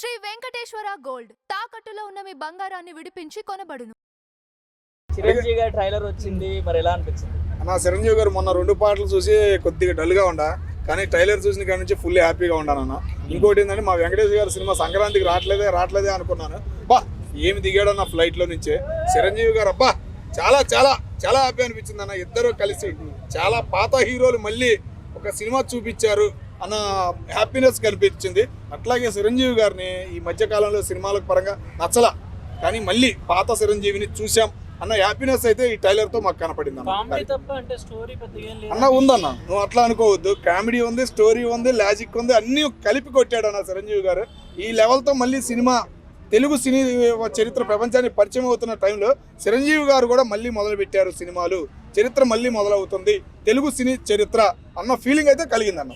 Shri Venkateswara gold తాకట్టులో ఉన్న మీ బంగారాన్ని విడిపించి కొనబడును. చిరంజీవి గారి ట్రైలర్ వచ్చింది, మరి ఎలా అనిపించింది? అన్న చిరంజీవి గారు మొన్న 2 పాటలు చూసి కొద్దిగా డల్గా ఉండా, కానీ ట్రైలర్ చూసిన కాడి నుంచి ఫుల్ హ్యాపీగా ఉన్నాను అన్న. ఇంకోటి ఏంటంటే మా వెంకటేష్ గారి సినిమా సంక్రాంతికి రావట్లేదే అనుకున్నాను. బా ఏమి దిగాడన్న ఫ్లైట్లో నుంచే చిరంజీవి గారు, అబ్బా చాలా చాలా చాలా హ్యాపీ అనిపించింది అన్న. ఇద్దరు కలిసి చాలా పాత హీరోలు మళ్ళీ ఒక సినిమా చూపించారు అన్న హ్యాపీనెస్ కనిపించింది. అట్లాగే చిరంజీవి గారిని ఈ మధ్యకాలంలో సినిమాల పరంగా నచ్చలా, కానీ మళ్ళీ పాత చిరంజీవిని చూసాం అన్న హ్యాపీనెస్ అయితే ఈ ట్రైలర్ తో మాకు కనపడింది అన్న. ఉందన్న, నువ్వు అట్లా అనుకోవద్దు. కామెడీ ఉంది, స్టోరీ ఉంది, లాజిక్ ఉంది, అన్ని కలిపి కొట్టాడు అన్న చిరంజీవి గారు. ఈ లెవెల్తో మళ్ళీ సినిమా తెలుగు సినీ చరిత్ర ప్రపంచానికి పరిచయం అవుతున్న టైంలో చిరంజీవి గారు కూడా మళ్ళీ మొదలు పెట్టారు సినిమాలు. చరిత్ర మళ్ళీ మొదలవుతుంది తెలుగు సినీ చరిత్ర అన్న ఫీలింగ్ అయితే కలిగిందన్న.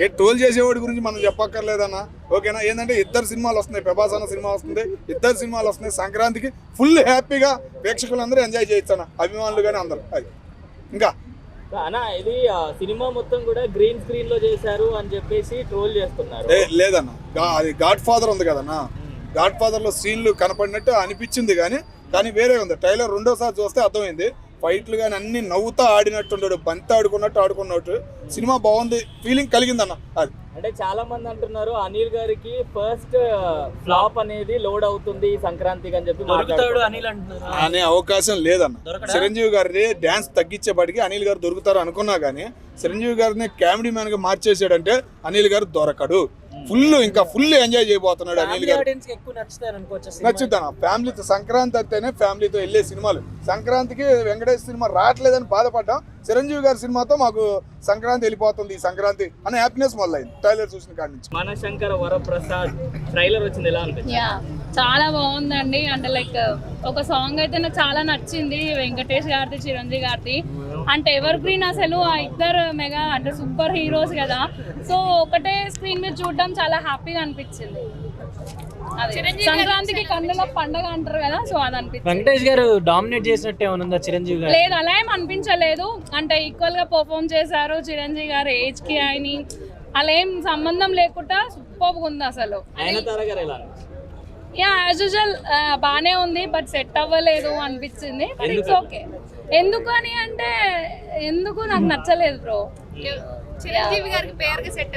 ఏ ట్రోల్ చేసేవాడి గురించి మనం చెప్పక్కర్లేదన్న, ఓకేనా? ఏంటంటే ఇద్దరు సినిమాలు వస్తున్నాయి, ప్రభాస్ అన్న సినిమా వస్తుంది, ఇద్దరు సినిమాలు వస్తున్నాయి. సంక్రాంతికి ఫుల్ హ్యాపీగా ప్రేక్షకులందరూ ఎంజాయ్ చేయొచ్చు అన్న, అభిమానులు కానీ అందరూ. అది ఇంకా అన్న, ఇది సినిమా మొత్తం కూడా గ్రీన్ స్క్రీన్ లో చేశారు అని చెప్పేసి ట్రోల్ చేస్తున్నారు. లేదన్న, అది గాడ్ ఫాదర్ ఉంది కదన్నా, గాడ్ ఫాదర్ లో సీన్లు కనపడినట్టు అనిపించింది, కానీ వేరే ఉంది. ట్రైలర్ రెండోసారి చూస్తే అర్థమైంది. ఫైట్లు కానీ అన్ని నవ్వుతా ఆడినట్టు, బంతి ఆడుకున్నట్టు సినిమా బాగుంది, ఫీలింగ్ కలిగిందన్న. అది అంటే చాలా మంది అంటున్నారు అనిల్ గారికి ఫస్ట్ ఫ్లాప్ అనేది లోడ్ అవుతుంది సంక్రాంతికి అని చెప్పి అనే అవకాశం లేదన్న. చిరంజీవి గారిని డ్యాన్స్ తగ్గించేపాటికి అనిల్ గారు దొరుకుతారు అనుకున్నా కానీ చిరంజీవి గారిని కామెడీ మ్యాన్ గా మార్చేసాడంటే అనిల్ గారు దొరకడు. ఇంకా ఫుల్ ఎంజాయ్ చేయబోతున్నాడు అనిల్ గారు. నచ్చుతాను ఫ్యామిలీతో, సంక్రాంతి అంటేనే ఫ్యామిలీతో వెళ్ళే సినిమాలు. సంక్రాంతికి వెంకటేష్ సినిమా రావట్లేదని బాధపడ్డాం, చిరంజీవి గారి సినిమాతో మాకు సంక్రాంతి వెళ్ళిపోతుంది, ఈ సంక్రాంతి అనే హ్యాపీనెస్ మొదలైంది ట్రైలర్ చూసిన కాడి నుంచి. మనశంకర వరప్రసాద్ ట్రైలర్ వచ్చింది, ఎలా అనిపించింది? చాలా బాగుందండి. అంటే లైక్ ఒక సాంగ్ అయితే నాకు చాలా నచ్చింది, వెంకటేష్ గారిది, చిరంజీవి గారిది. అంటే ఎవర్ గ్రీన్, అసలు ఆ ఇద్దరు మెగా అంటే సూపర్ హీరోస్ కదా. సో ఒకటే స్క్రీన్ మీద చూడడం చాలా హ్యాపీగా అనిపించింది. సంక్రాంతికి కన్నుల పండగ అంటారు కదా, సో అది అనిపించింది. వెంకటేష్ గారు డామినేట్ చేసినట్టు ఏమైనా ఉందా చిరంజీవి గారు? లేదు, అలా ఏం అనిపించలేదు. అంటే ఈక్వల్ గా పర్ఫామ్ చేశారు. చిరంజీవి గారు ఏజ్ కి ఆయన అలా ఏం సంబంధం లేకుండా సూపర్గా ఉంది అసలు. యాజ్ యూజువల్ బానే ఉంది, బట్ సెట్ అవ్వలేదు అనిపించింది. But it's okay. ఎందుకు అని అంటే ఎందుకు నాకు నచ్చలేదు బ్రో. చిరంజీవి గారికి పేరుగా సెట్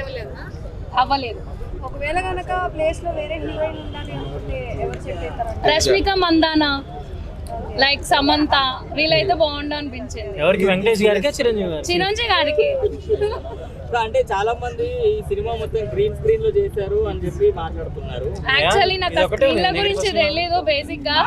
అవ్వలేదు. ఒకవేళ కనుక ప్లేస్ లో వేరే హీరోయిన్ ఉండాలి అనుకుంటే ఎవరు సెట్ అవుతారు? రష్మిక మందానా, లైక్ సమంత, వీళ్ళైతే బాగుండు అనిపించింది. ఎవరికి? వెంకటేష్ గారికి, చిరంజీవి గారికి. అంటే చాలా మంది ఈ సినిమా మొత్తం గ్రీన్ స్క్రీన్ లో చేశారు అని చెప్పి మాట్లాడుతున్నారు. యాక్చువల్లీ నాకు ఆ స్క్రీన్ల గురించి తెలియదు బేసిక్ గా,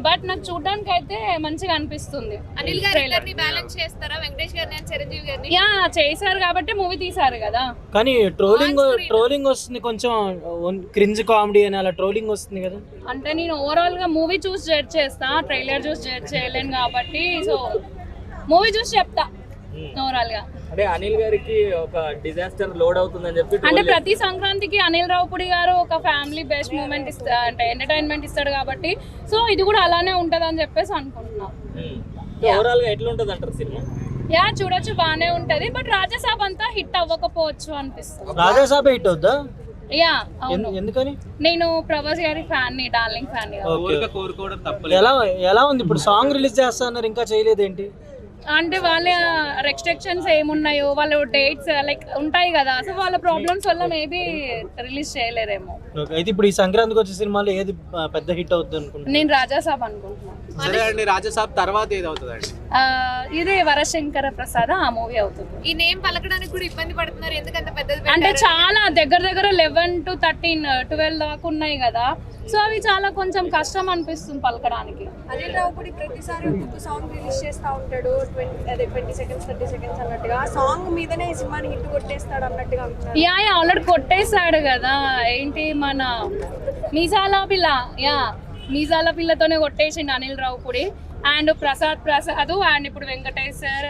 బట్ నాకు చూడడానికి అయితే మంచిగా అనిపిస్తుంది. అనిల్ గారిని బ్యాలెన్స్ చేస్తారా వెంకటేష్ గారిని అండ్ చిరంజీవి గారిని? యా, చేశారు కాబట్టి మూవీ తీశారు కదా. కానీ ట్రోలింగ్ వస్తుంది, కొంచెం క్రింజ్ కామెడీ అని అలా ట్రోలింగ్ వస్తుంది కదా. అంటే నేను ఓవరాల్ గా మూవీ చూసి జడ్జ్ చేస్తా, ట్రైలర్ చూసి జడ్జ్ చేయలేను కాబట్టి. సో మూవీ చూసి చెప్తా ఓవరాల్ గా. అంటే అనిల్ గారికి ఒక డిజాస్టర్ లోడ్ అవుతుందని చెప్పి అంటే ప్రతి సంక్రాంతికి అనిల్ రావుపూడి గారు ఒక ఫ్యామిలీ బెస్ట్ మూమెంట్ అంటే ఎంటర్టైన్మెంట్ ఇస్తాడు కాబట్టి, సో ఇది కూడా అలానే ఉంటది అని చెప్పేసి అనుకుంటున్నాం. ఓవరాల్ గా ఎట్లా ఉంటది అంటారు సినిమా? యా, చూడొచ్చు, బానే ఉంటది. బట్ రాజాసాబ్ అంతా హిట్ అవ్వకపోవచ్చు అనిపిస్తుంది. రాజాసాబ్ హిట్ అవుద్దా? యా, అవును. ఎందుకని? నేను ప్రభాస్ గారి ఫ్యాన్ ని, డార్లింగ్ ఫ్యాన్ ని. ఎలా ఉంది ఇప్పుడు? సాంగ్ రిలీజ్ చేస్తా అన్నారు, ఇంకా చేయలేదేంటి? అంటే వాళ్ళ రెస్ట్రిక్షన్స్ ఏమున్నాయో, వాళ్ళ డేట్స్ లైక్ ఉంటాయి కదా, సో వాళ్ళ ప్రాబ్లమ్స్ వల్ల మేబీ రిలీజ్ చేయలేరేమో. అయితే ఇప్పుడు ఈ సంక్రాంతికి వచ్చే సినిమాలో ఏది పెద్ద హిట్ అవుతుంది అనుకుంటున్నాను? నేను రాజాసాబ్ అనుకుంటున్నాను. సరే అండి, రాజాసాబ్ తర్వాత ఏది అవుతుందండి? ఇదే వరశంకర ప్రసాద్ ఆ మూవీ అవుతుంది. ఈ నేమ్ పలకడానికి కూడా ఇబ్బంది పడుతున్నారు, ఎందుకంత పెద్దది అంటే చాలా దగ్గర 11 to 13, 12 దాకా ఉన్నాయి కదా, సో అవి చాలా కొంచెం కష్టం అనిపిస్తుంది పలకడానికి. అనిల్ రావుపూడి ప్రతిసారి ఒక్కొక్క సాంగ్ రిలీజ్ చేస్తూ ఉంటాడు, 20 seconds 30 seconds అన్నట్టుగా. ఆ సాంగ్ మీదనే ఈ సినిమాని హిట్ కొట్టేస్తాడు అన్నట్టుగా అంటున్నారు. యా, ఆల్రెడీ కొట్టేశాడు కదా. ఏంటి మన మీసాల పిల్ల, మీసాల పిల్లతోనే కొట్టేసిండు అనిల్ రావుపూడి. అండ్ ప్రసాద్ అండ్ ఇప్పుడు వెంకటేష్ సార్,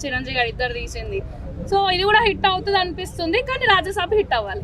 చిరంజీవి గారు ఇద్దరు తీసింది. సో ఇది కూడా హిట్ అవుతుంది అనిపిస్తుంది, కానీ రాజాసాబ్ హిట్ అవ్వాలి.